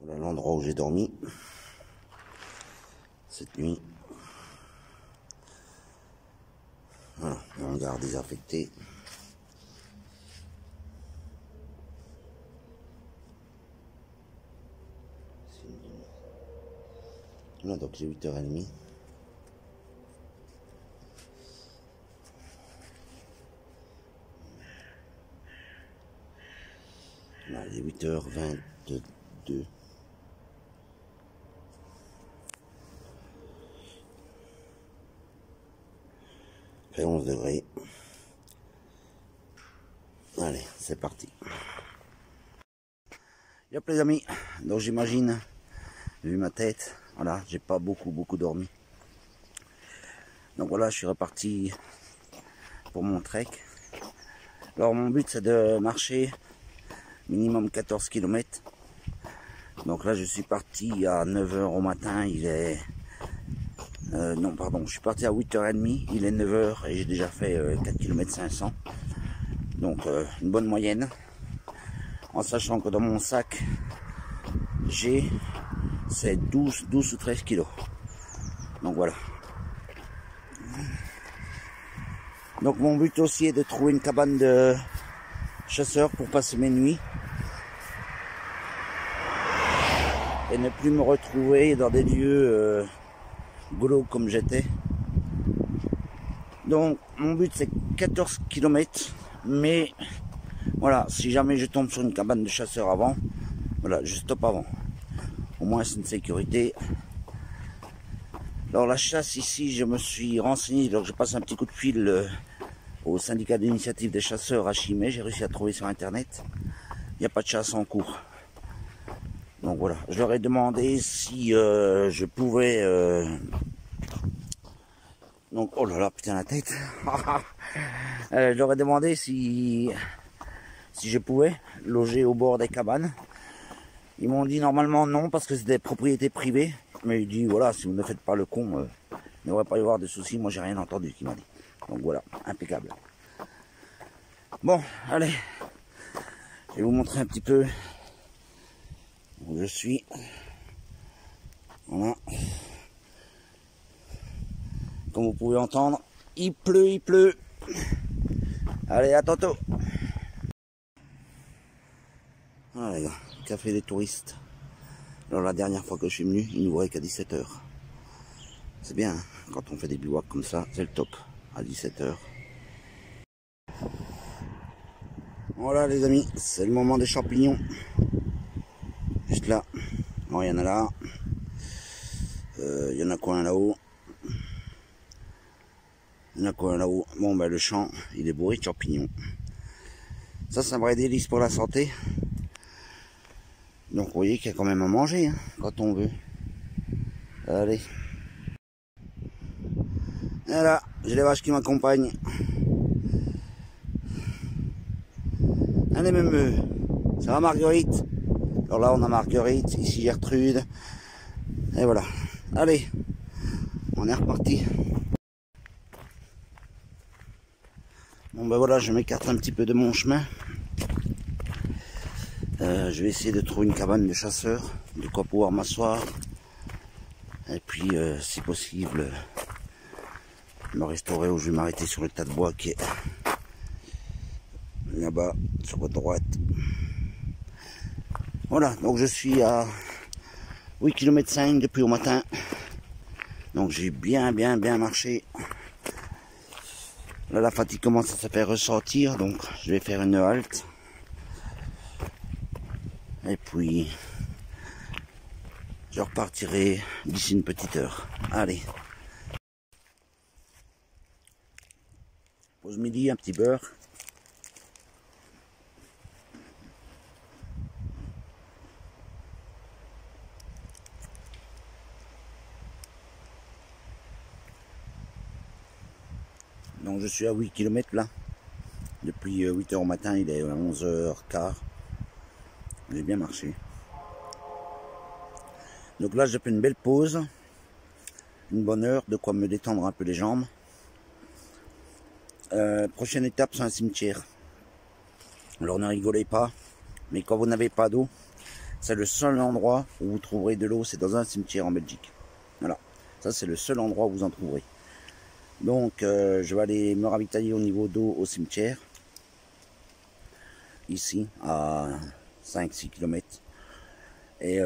Voilà l'endroit où j'ai dormi cette nuit. Voilà, mon hangar désaffecté. Voilà, donc j'ai 8h30. Là, il est 8h22. Fait 11 degrés. Allez, c'est parti. Yop les amis, donc j'imagine, vu ma tête, voilà, j'ai pas beaucoup dormi. Donc voilà, je suis reparti pour mon trek. Alors mon but c'est de marcher minimum 14 km. Donc là je suis parti à 9h au matin, il est... non pardon, je suis parti à 8h30, il est 9h et j'ai déjà fait 4 km 500. Donc une bonne moyenne. En sachant que dans mon sac, j'ai c'est 12 ou 13 kilos. Donc voilà. Donc mon but aussi est de trouver une cabane de chasseur pour passer mes nuits. Et ne plus me retrouver dans des lieux glauques comme j'étais. Donc mon but c'est 14 km. Mais voilà, si jamais je tombe sur une cabane de chasseur avant, voilà, je stoppe avant. Au moins c'est une sécurité. Alors la chasse ici, je me suis renseigné, donc je passe un petit coup de fil au syndicat d'initiative des chasseurs à Chimay. J'ai réussi à trouver sur internet. Il n'y a pas de chasse en cours. Donc voilà, je leur ai demandé si je pouvais... Donc, oh là là, putain la tête. Je leur ai demandé si je pouvais loger au bord des cabanes. Ils m'ont dit normalement non parce que c'est des propriétés privées. Mais il dit voilà, si vous ne faites pas le con, il ne devrait pas y avoir de soucis. Moi j'ai rien entendu qu'il m'a dit. Donc voilà, impeccable. Bon, allez. Je vais vous montrer un petit peu où je suis. Voilà. Comme vous pouvez entendre, il pleut. Allez, à tantôt. Voilà les gars, café des touristes. Alors la dernière fois que je suis venu, il n'ouvrait qu'à 17h. C'est bien, hein, quand on fait des bivouacs comme ça, c'est le top, à 17h. Voilà les amis, c'est le moment des champignons. Juste là. Bon, il y en a là. Il y en a quoi un là-haut. Il y en a quoi un là-haut. Bon ben le champ, il est bourré de champignons. Ça c'est un vrai délice pour la santé. Donc vous voyez qu'il y a quand même à manger hein, quand on veut. Allez. Voilà, j'ai les vaches qui m'accompagnent. Allez même, ça va Marguerite? Alors là on a Marguerite, ici Gertrude. Et voilà. Allez, on est reparti. Bon ben voilà, je m'écarte un petit peu de mon chemin. Je vais essayer de trouver une cabane de chasseurs, de quoi pouvoir m'asseoir. Et puis si possible, me restaurer où je vais m'arrêter sur le tas de bois qui est là-bas, sur votre droite. Voilà, donc je suis à 8 km 5 depuis au matin. Donc j'ai bien marché. Là la fatigue commence à se faire ressentir, donc je vais faire une halte. Et puis je repartirai d'ici une petite heure. Allez. Pause midi, un petit beurre. Donc je suis à 8 km là. Depuis 8h au matin, il est 11h15. J'ai bien marché. Donc là, j'ai fait une belle pause. Une bonne heure, de quoi me détendre un peu les jambes. Prochaine étape, c'est un cimetière. Alors ne rigolez pas, mais quand vous n'avez pas d'eau, C'est le seul endroit où vous trouverez de l'eau, c'est dans un cimetière en Belgique. Voilà, ça c'est le seul endroit où vous en trouverez. Donc je vais aller me ravitailler au niveau d'eau au cimetière. Ici, à 5-6 km. Et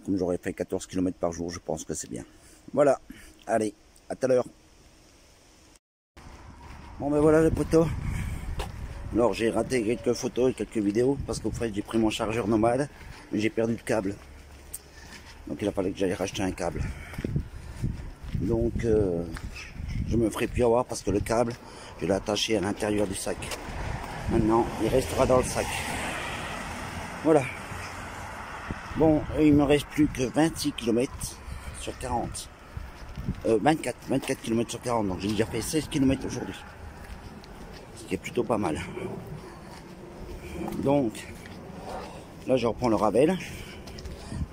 comme j'aurais fait 14 km par jour, je pense que c'est bien. Voilà, allez, à tout à l'heure. Bon ben voilà les potos. Alors j'ai raté quelques photos et quelques vidéos parce qu'au fait j'ai pris mon chargeur nomade, mais j'ai perdu le câble. Donc il a fallu que j'aille racheter un câble. Donc je me ferai plus avoir parce que le câble, je l'ai attaché à l'intérieur du sac. Maintenant, il restera dans le sac. Voilà. Bon, il me reste plus que 26 km sur 40. 24 km sur 40, donc j'ai déjà fait 16 km aujourd'hui. Ce qui est plutôt pas mal. Donc, là je reprends le Ravel.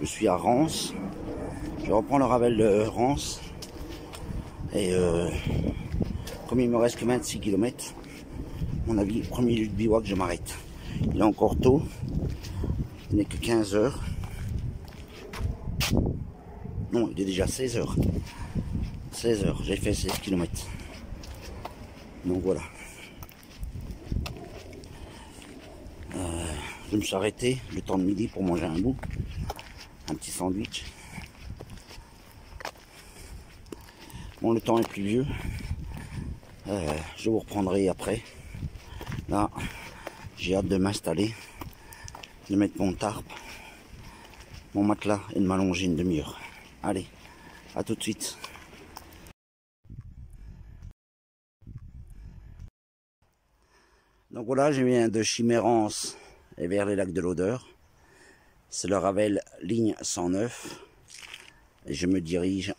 Je suis à Rance. Je reprends le Ravel de Rance. Et comme il me reste que 26 km, à mon avis, premier lieu de bivouac, je m'arrête. Il est encore tôt. Il n'est que 15 heures. Non, il est déjà 16 heures. 16 heures, j'ai fait 16 km. Donc voilà. Je me suis arrêté le temps de midi pour manger un bout. Un petit sandwich. Bon, le temps est pluvieux. Je vous reprendrai après. Là, j'ai hâte de m'installer, de mettre mon tarp, mon matelas et de m'allonger une demi-heure. Allez, à tout de suite. Donc voilà, je viens de Chimérance et vers les lacs de l'Odeur. C'est le Ravel ligne 109. Et je me dirige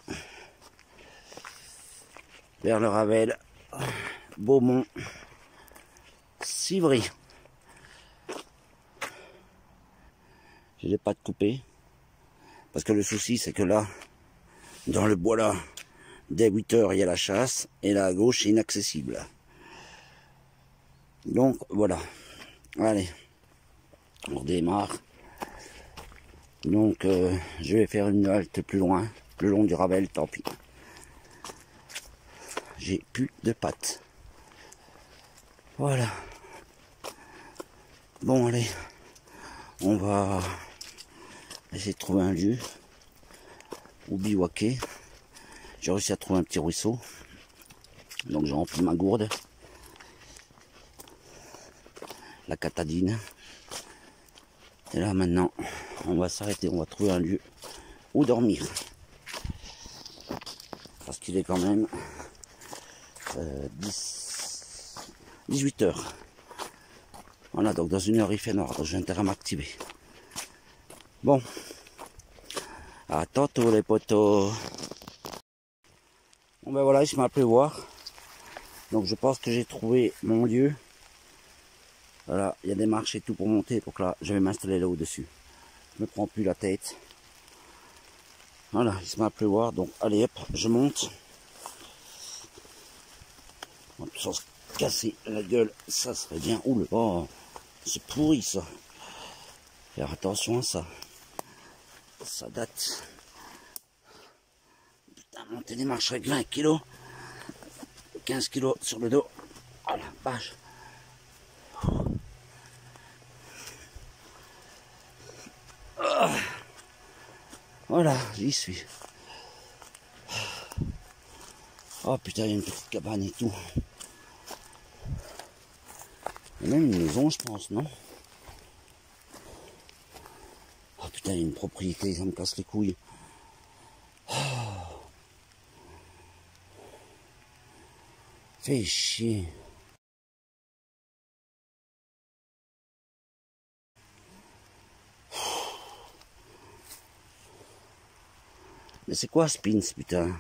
vers le Ravel Beaumont Civry. Je n'ai pas de couper. Parce que le souci c'est que là, dans le bois là, dès 8 heures il y a la chasse. Et là à gauche c'est inaccessible. Donc voilà. Allez. On redémarre. Donc je vais faire une halte plus loin. Le long du Ravel, tant pis. J'ai plus de pattes. Voilà. Bon allez. On va essayer de trouver un lieu où bivouaquer. J'ai réussi à trouver un petit ruisseau. Donc j'ai rempli ma gourde. La catadine. Et là maintenant, on va s'arrêter, on va trouver un lieu où dormir. Parce qu'il est quand même 18 heures. Voilà, donc dans une heure il fait noir, donc j'ai intérêt à m'activer. Bon, à tantôt les potos. Bon ben voilà, il se m'a appelé voir. Donc je pense que j'ai trouvé mon lieu. Voilà, il y a des marches et tout pour monter, donc là je vais m'installer là au-dessus. Je me prends plus la tête. Voilà, il se m'a appelé voir, donc allez hop, je monte. Sans se casser la gueule, ça serait bien. Ouh là, c'est pourri ça. Faire attention à ça. Ça date. Putain, monter des marches avec 20 kg. 15 kg sur le dos. Oh la vache. Voilà, j'y suis. Oh putain, il y a une petite cabane et tout. Il y a même une maison, je pense, non? Oh putain, il y a une propriété, ça me casse les couilles. Oh. Fais chier. Mais c'est quoi Spins, putain?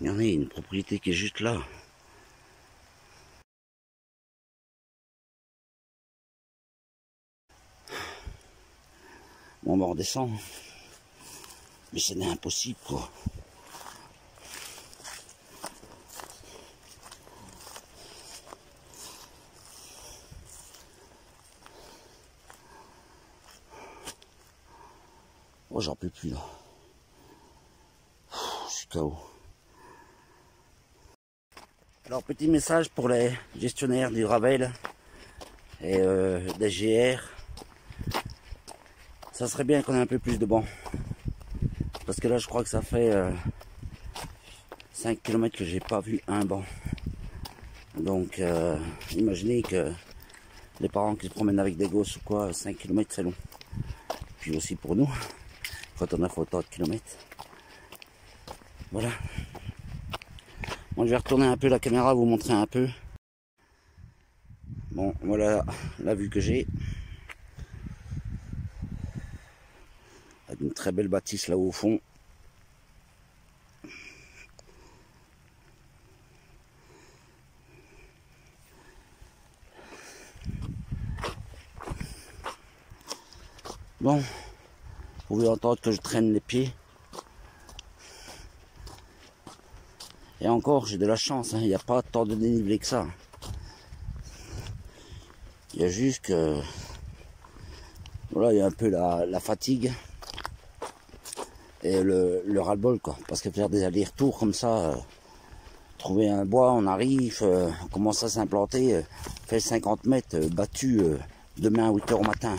Il y en a une propriété qui est juste là. Bon, on redescend. Mais c'est impossible, quoi. Oh, j'en peux plus là. Je suis KO. Alors, petit message pour les gestionnaires du Ravel et des GR. Ça serait bien qu'on ait un peu plus de bancs. Parce que là, je crois que ça fait 5 km que j'ai pas vu un banc. Donc, imaginez que les parents qui se promènent avec des gosses ou quoi, 5 km c'est long. Puis aussi pour nous, quand on a fait autant de kilomètres. Voilà. Moi, je vais retourner un peu la caméra, vous montrer un peu. Bon, voilà la vue que j'ai. Avec une très belle bâtisse là au fond. Bon, vous pouvez entendre que je traîne les pieds. Et encore, j'ai de la chance, il n'y a pas tant de dénivelé que ça. Il y a juste que... Voilà, il y a un peu la fatigue. Et le ras-le-bol, quoi. Parce que faire des allers-retours comme ça, trouver un bois, on arrive, on commence à s'implanter, fait 50 mètres, battu demain à 8 h au matin.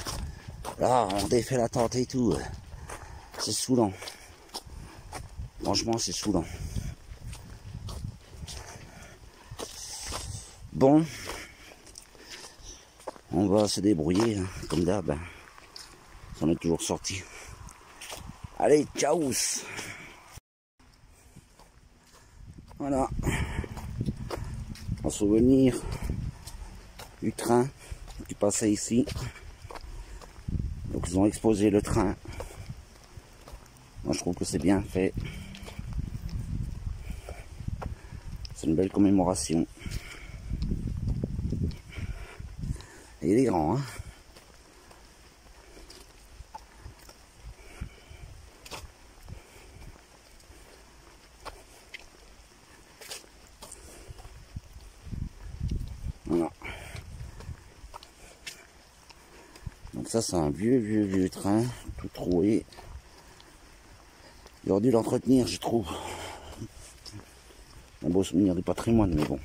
Là, on défait la tente et tout. C'est saoulant. Franchement, c'est saoulant. Bon, on va se débrouiller, hein, comme d'hab. On est toujours sorti. Allez, ciao. Voilà. En souvenir du train qui passait ici. Donc ils ont exposé le train. Moi je trouve que c'est bien fait. C'est une belle commémoration. Et il est grand, hein. Voilà. Donc ça c'est un vieux train, tout troué. Il aurait dû l'entretenir, je trouve. Un beau souvenir du patrimoine, mais bon.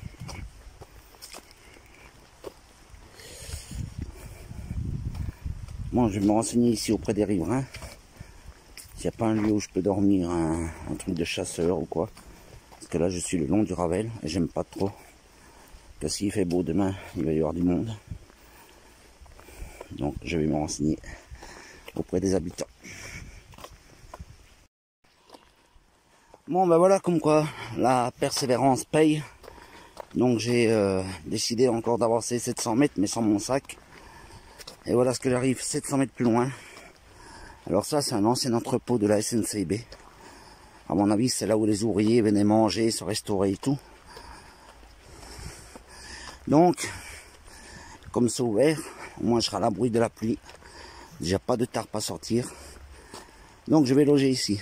Moi, je vais me renseigner ici auprès des riverains. S'il n'y a pas un lieu où je peux dormir, un truc de chasseur ou quoi. Parce que là, je suis le long du Ravel et j'aime pas trop. Que s'il fait beau demain, il va y avoir du monde. Donc, je vais me renseigner auprès des habitants. Bon, ben voilà, comme quoi la persévérance paye. Donc, j'ai décidé encore d'avancer 700 mètres, mais sans mon sac. Et voilà ce que j'arrive 700 mètres plus loin. Alors ça, c'est un ancien entrepôt de la SNCB. À mon avis, c'est là où les ouvriers venaient manger, se restaurer et tout. Donc, comme c'est ouvert, au moins je serai à l'abri de la pluie. Déjà pas de tarpe à sortir. Donc je vais loger ici.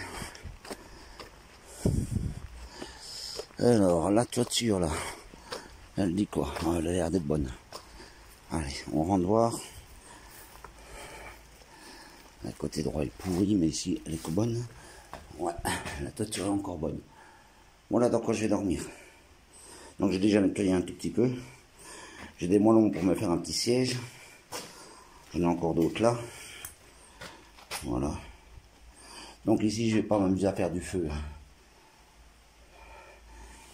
Alors, la toiture là, elle dit quoi? Elle a l'air d'être bonne. Allez, on rentre voir. Le côté droit est pourri, mais ici elle est bonne. Ouais, la toiture est encore bonne. Voilà dans quoi je vais dormir. Donc j'ai déjà nettoyé un tout petit peu. J'ai des moellons pour me faire un petit siège. J'en ai encore d'autres là. Voilà. Donc ici je vais pas m'amuser à faire du feu.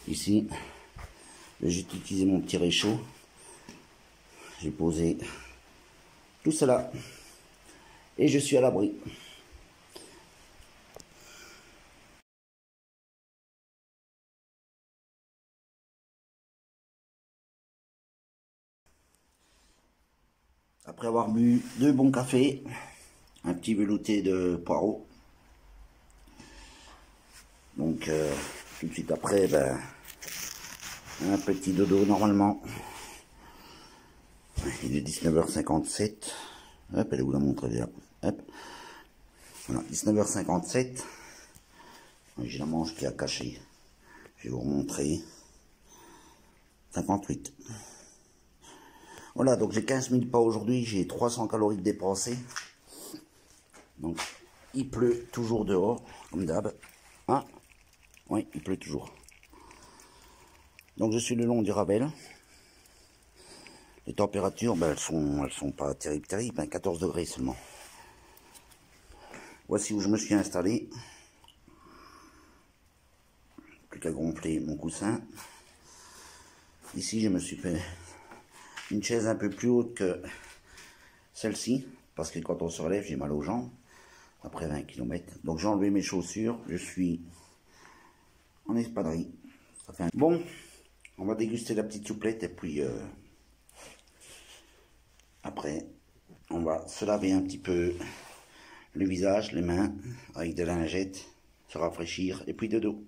Ici, j'ai utilisé mon petit réchaud. J'ai posé tout cela. Et je suis à l'abri. Après avoir bu 2 bons cafés, un petit velouté de poireaux. Donc tout de suite après, ben, un petit dodo normalement. Il est 19h57. Hop, elle est où la montre déjà? Hop. Voilà, 19h57. J'ai la manche qui a caché. Je vais vous remontrer. 58. Voilà, donc j'ai 15 000 pas aujourd'hui. J'ai 300 calories dépensées. Donc, il pleut toujours dehors, comme d'hab. Hein? Oui, il pleut toujours. Donc je suis le long du Ravel. Les températures, ben, elles sont pas terribles, hein, 14 degrés seulement. Voici où je me suis installé. Plus qu'à gonfler mon coussin. Ici, je me suis fait une chaise un peu plus haute que celle-ci, parce que quand on se relève, j'ai mal aux jambes, après 20 km. Donc j'ai enlevé mes chaussures, je suis en espadrille. Bon, on va déguster la petite souplette, et puis après, on va se laver un petit peu le visage, les mains, avec de la lingette, se rafraîchir, et puis de dos.